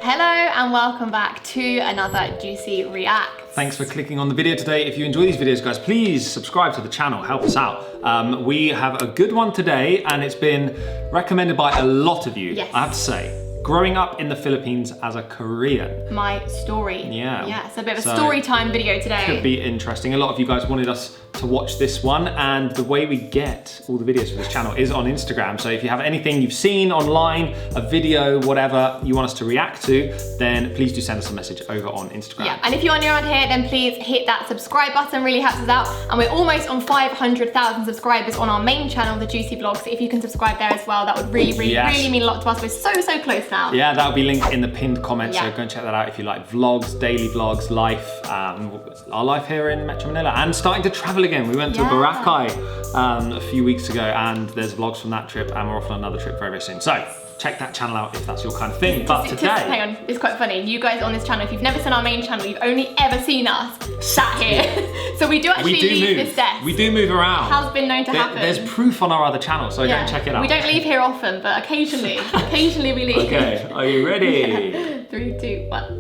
Hello and welcome back to another Juicy React. Thanks for clicking on the video today. If you enjoy these videos, guys, please subscribe to the channel, help us out. We have a good one today and it's been recommended by a lot of you, Yes. I have to say. Growing up in the Philippines as a Korean. My story. Yeah. Yeah, it's a bit of a story time video today. Could be interesting. A lot of you guys wanted us to watch this one, and the way we get all the videos for this channel is on Instagram. So if you have anything you've seen online, a video, whatever you want us to react to, then please do send us a message over on Instagram. Yeah, and if you're new around here, then please hit that subscribe button, really helps us out. And we're almost on 500,000 subscribers on our main channel, The Juicy Vlog. So if you can subscribe there as well, that would really mean a lot to us. We're so close now. Yeah, that'll be linked in the pinned comment, Yeah. so go and check that out if you like vlogs, daily vlogs, life, our life here in Metro Manila, and starting to travel again. We went to Boracay a few weeks ago, and there's vlogs from that trip, and we're off on another trip very soon. So check that channel out if that's your kind of thing. But today, hang on, it's quite funny. You guys on this channel, if you've never seen our main channel, you've only ever seen us sat here. So we do actually leave this desk. We do move around. It has been known to happen. There's proof on our other channel, so go and check it out. We don't leave here often, but occasionally we leave. Okay, are you ready? Yeah. 3, 2, 1.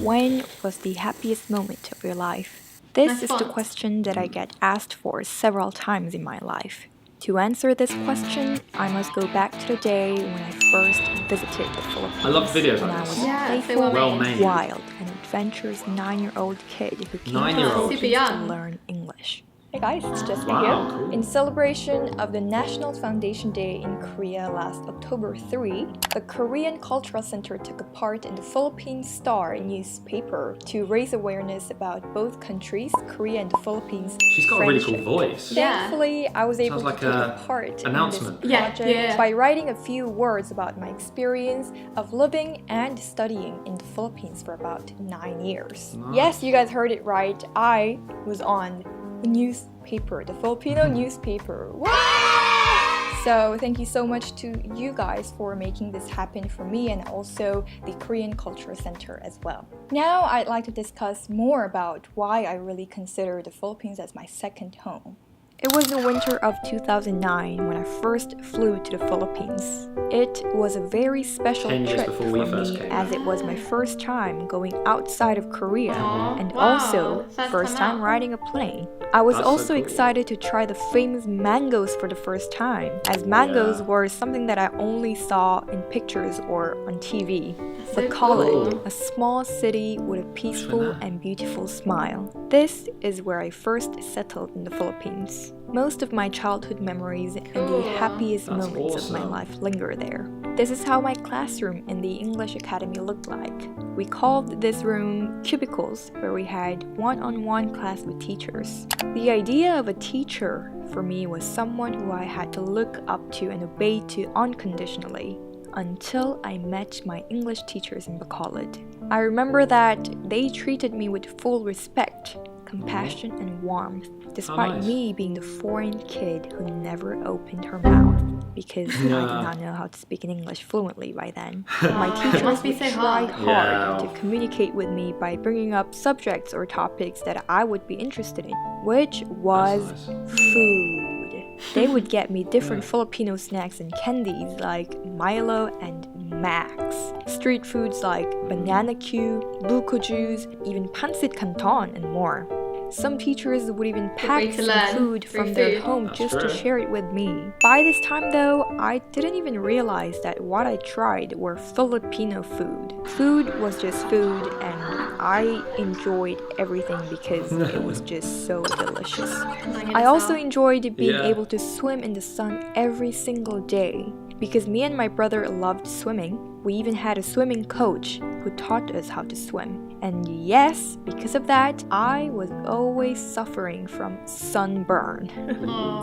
When was the happiest moment of your life? This is the question that I get asked for several times in my life. To answer this question, I must go back to the day when I first visited the Philippines. I love videos when like I this. was a playful, well made. wild, and adventurous 9-year-old kid who came to the 9-year-old. Super Philippines young. to learn English. Hey guys, it's Jessica Wow, here. cool. In celebration of the National Foundation Day in Korea last October 3, the Korean Cultural Center took a part in the Philippine Star newspaper to raise awareness about both countries, Korea and the Philippines. She's got a really cool friendship. voice. Yeah. Thankfully, I was able Sounds like to take a a part announcement. in this project by writing a few words about my experience of living and studying in the Philippines for about 9 years. Nice. Yes, you guys heard it right. I was on the newspaper, the Filipino newspaper. Wow! So thank you so much to you guys for making this happen for me, and also the Korean Cultural Center as well. Now I'd like to discuss more about why I really consider the Philippines as my second home. It was the winter of 2009 when I first flew to the Philippines. It was a very special 10 years trip before for we first me, came. as it was my first time going outside of Korea, and wow. also first time out. riding a plane. I was That's so also cool. excited to try the famous mangoes for the first time, as mangoes were something that I only saw in pictures or on TV. so Bacolod, cool. a small city with a peaceful Manila. and beautiful smile. This is where I first settled in the Philippines. Most of my childhood memories and Cool. the happiest That's moments of my awesome. life linger there. This is how my classroom in the English Academy looked like. We called this room cubicles, where we had one-on-one class with teachers. The idea of a teacher for me was someone who I had to look up to and obey to unconditionally, until I met my English teachers in Bacolod. I remember that they treated me with full respect, compassion, and warmth, despite nice. me being the foreign kid who never opened her mouth, because I did not know how to speak in English fluently by then. My teachers must be would so try hard. hard Yeah. to communicate with me by bringing up subjects or topics that I would be interested in, which was That's nice. food. They would get me different Filipino snacks and candies like Milo and Max. Street foods like banana Q, buko juice, even pancit canton, and more. Some teachers would even pack way to some learn. food Free from their food. home That's just to true. share it with me. By this time though, I didn't even realize that what I tried were Filipino food. Food was just food, and I enjoyed everything because it was just so delicious. I also enjoyed being Yeah. able to swim in the sun every single day. Because me and my brother loved swimming, we even had a swimming coach who taught us how to swim. And yes, because of that, I was always suffering from sunburn.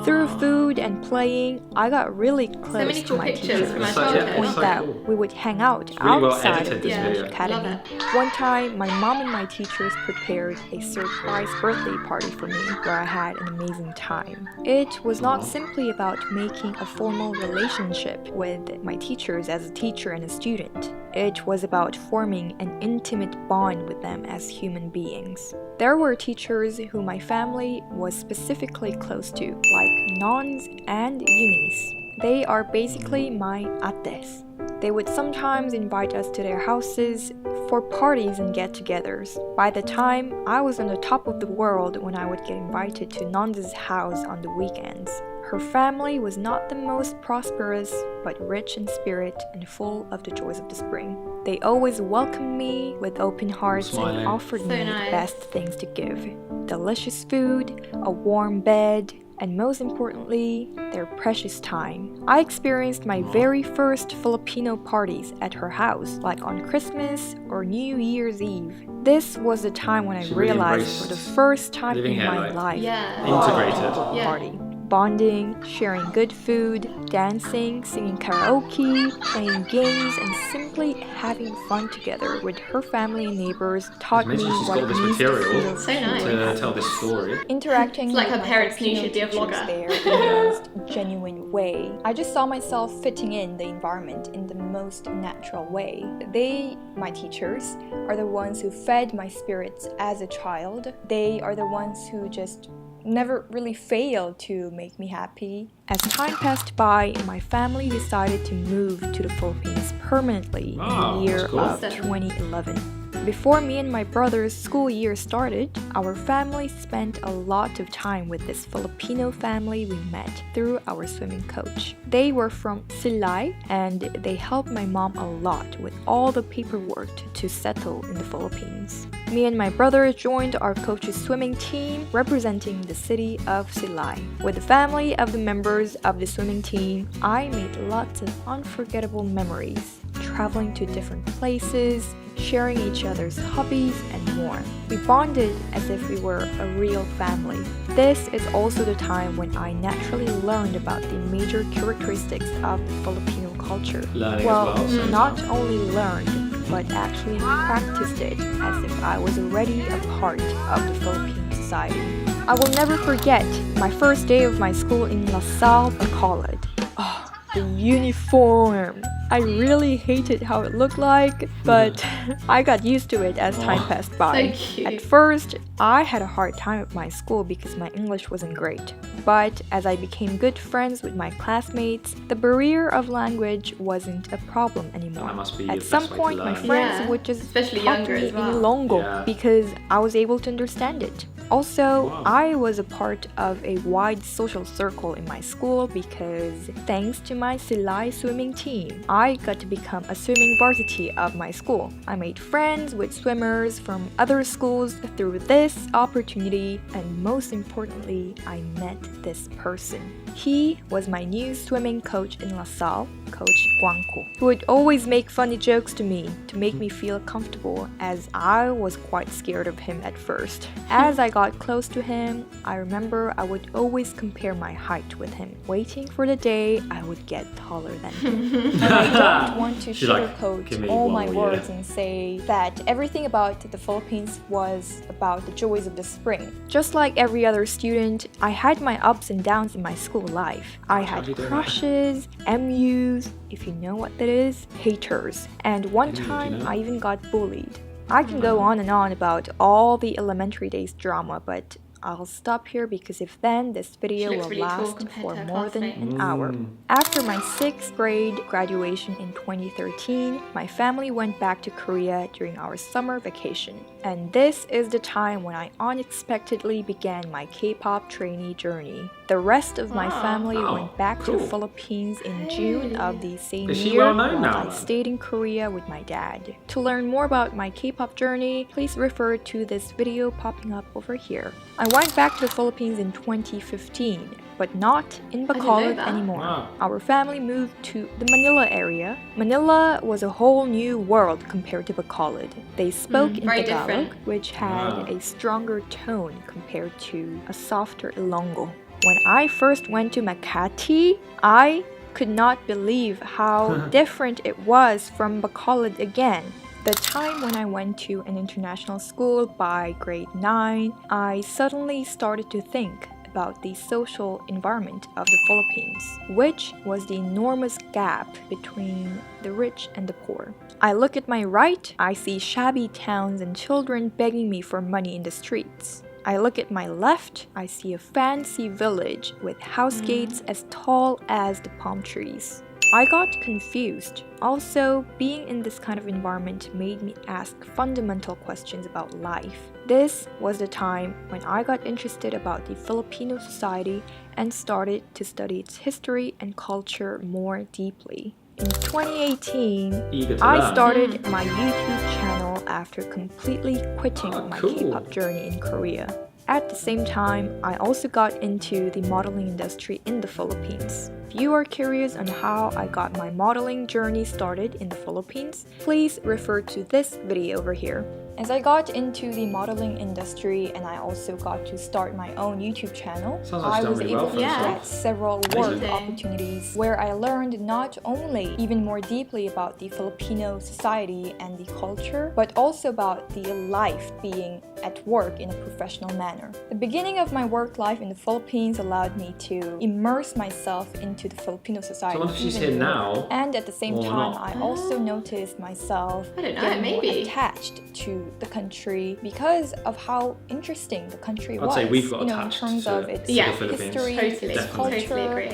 Through food and playing, I got really close many to cool my pictures teachers from our to childhood. the point So that cool. we would hang out really well outside edited, of the this English video. Academy. Love One time, my mom and my teachers prepared a surprise birthday party for me where I had an amazing time. It was not simply about making a formal relationship with my teachers as a teacher and a student. It was about forming an intimate bond with them as human beings. There were teachers who my family was specifically close to, like nuns and unis. They are basically my ates. They would sometimes invite us to their houses for parties and get-togethers. By the time I was on the top of the world when I would get invited to Nanda's house on the weekends. Her family was not the most prosperous, but rich in spirit and full of the joys of the spring. They always welcomed me with open hearts and offered me the best things to give. Delicious food, a warm bed, and most importantly, their precious time. I experienced my very first Filipino parties at her house, like on Christmas or New Year's Eve. This was the time when I realized for the first time in my life, integrated party. Bonding, sharing good food, dancing, singing karaoke, playing games, and simply having fun together with her family and neighbors taught me what it means to feel so nice to tell this story. Interacting like with her my parents knew she'd be a Filipino vlogger. teachers there in the most genuine way. I just saw myself fitting in the environment in the most natural way. They, my teachers, are the ones who fed my spirits as a child. They are the ones who just never really failed to make me happy. As time passed by, my family decided to move to the Philippines permanently in the year of 2011. Before me and my brother's school year started, our family spent a lot of time with this Filipino family we met through our swimming coach. They were from Silay and they helped my mom a lot with all the paperwork to settle in the Philippines. Me and my brother joined our coach's swimming team representing the city of Silay. With the family of the members of the swimming team, I made lots of unforgettable memories, traveling to different places, sharing each other's hobbies, and more. We bonded as if we were a real family. This is also the time when I naturally learned about the major characteristics of the Filipino culture. Not only learned, but actually practiced it as if I was already a part of the Philippine society. I will never forget my first day of my school in LaSalle, Bacolod. Oh, the uniform! I really hated how it looked like, but I got used to it as time passed by. So cute. At first, I had a hard time at my school because my English wasn't great. But as I became good friends with my classmates, the barrier of language wasn't a problem anymore. At some point, my friends would just especially talk younger to me as well. in Ilonggo because I was able to understand it. Also, I was a part of a wide social circle in my school because thanks to my Silay swimming team, I got to become a swimming varsity of my school. I made friends with swimmers from other schools through this opportunity, and most importantly, I met this person. He was my new swimming coach in LaSalle, Coach Guangku, who would always make funny jokes to me to make me feel comfortable, as I was quite scared of him at first. As I got close to him, I remember I would always compare my height with him, waiting for the day I would get taller than him. But I don't want to sugarcoat all my words and say that everything about the Philippines was about the joys of the spring. Just like every other student, I had my ups and downs in my school life. I had crushes, MUs, if you know what that is, haters, and one time I even got bullied. I can go on and on about all the elementary days drama, but I'll stop here because if then this video will last for more than an hour. After my 6th grade graduation in 2013, my family went back to Korea during our summer vacation. And this is the time when I unexpectedly began my K-pop trainee journey. The rest of my family went back to the Philippines in June of the same year while I stayed in Korea with my dad. To learn more about my K-pop journey, please refer to this video popping up over here. I went back to the Philippines in 2015, but not in Bacolod anymore. Our family moved to the Manila area. Manila was a whole new world compared to Bacolod. They spoke in Tagalog, which had a stronger tone compared to a softer Ilonggo. When I first went to Makati, I could not believe how different it was from Bacolod again. The time when I went to an international school by grade 9, I suddenly started to think about the social environment of the Philippines, which was the enormous gap between the rich and the poor. I look at my right, I see shabby towns and children begging me for money in the streets. I look at my left, I see a fancy village with house gates as tall as the palm trees. I got confused. Also, being in this kind of environment made me ask fundamental questions about life. This was the time when I got interested about the Filipino society and started to study its history and culture more deeply. In 2018, I started my YouTube channel after completely quitting my K-pop journey in Korea. At the same time, I also got into the modeling industry in the Philippines. If you are curious on how I got my modeling journey started in the Philippines, please refer to this video over here. As I got into the modeling industry and I also got to start my own YouTube channel, I was able to get several work opportunities where I learned not only even more deeply about the Filipino society and the culture, but also about the life being at work in a professional manner. The beginning of my work life in the Philippines allowed me to immerse myself into the Filipino society. So I wonder if she's here now. And at the same time, I also noticed myself getting more attached to the country because of how interesting the country was. I'd say we've got attached in terms of its history, its culture,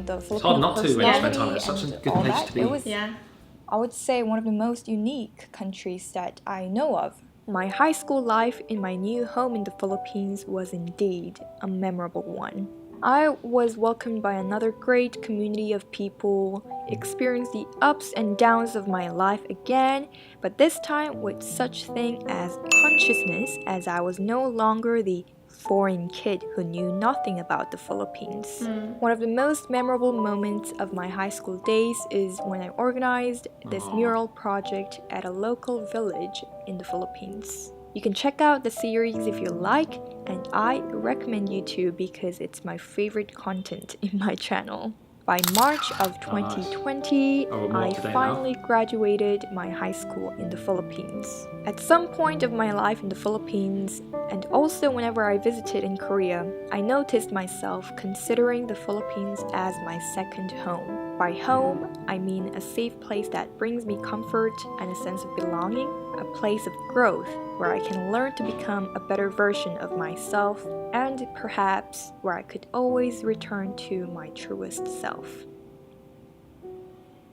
the Filipino personality, it's such a good all place that. to be. It was, I would say, one of the most unique countries that I know of. My high school life in my new home in the Philippines was indeed a memorable one. I was welcomed by another great community of people, experienced the ups and downs of my life again, but this time with such thing as consciousness, as I was no longer the foreign kid who knew nothing about the Philippines. One of the most memorable moments of my high school days is when I organized this mural project at a local village in the Philippines. You can check out the series if you like, and I recommend you to because it's my favorite content in my channel. By March of 2020, I finally graduated my high school in the Philippines. At some point of my life in the Philippines, and also whenever I visited in Korea, I noticed myself considering the Philippines as my second home. By home, I mean a safe place that brings me comfort and a sense of belonging, a place of growth where I can learn to become a better version of myself, and perhaps where I could always return to my truest self.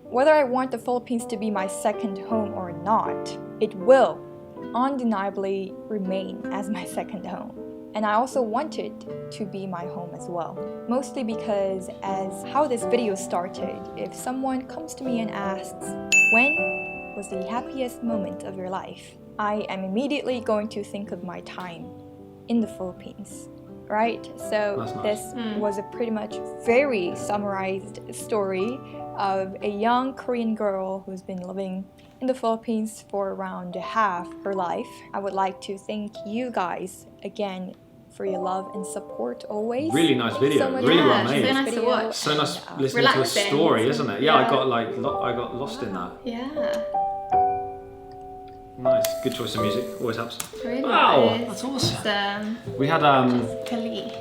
Whether I want the Philippines to be my second home or not, it will undeniably remain as my second home. And I also want it to be my home as well. Mostly because as how this video started, if someone comes to me and asks, when was the happiest moment of your life? I am immediately going to think of my time in the Philippines, right? So this was a pretty much very summarized story of a young Korean girl who's been living in the Philippines for around half her life. I would like to thank you guys again for your love and support always. Really nice video, so really well made. So nice to watch. So nice listening to a story, isn't it? Yeah, I got lost in that. Yeah. Nice, good choice of music. Always helps. Really wow, nice. that's awesome. It's, we had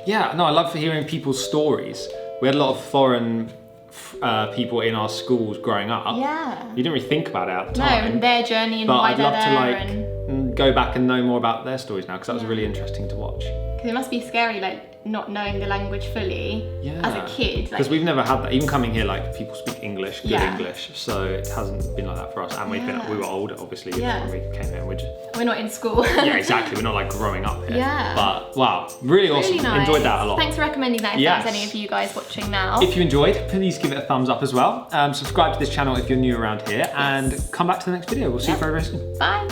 yeah, no, I love hearing people's stories. We had a lot of foreign people in our schools growing up. Yeah. You didn't really think about it at the no, time. and their journey and but why I'd they're love there. to go back and know more about their stories now because that was really interesting to watch. Because it must be scary, like not knowing the language fully as a kid. Because we've never had that. Even coming here, like people speak English, good Yeah. English, so it hasn't been like that for us. And we were older, obviously, when we came here. We're not in school. Yeah, exactly. We're not like growing up here. Yeah. But wow, really awesome. Really nice. Enjoyed that a lot. Thanks for recommending that if there's any of you guys watching now. If you enjoyed, please give it a thumbs up as well. Subscribe to this channel if you're new around here, and come back to the next video. We'll see you very soon. Bye.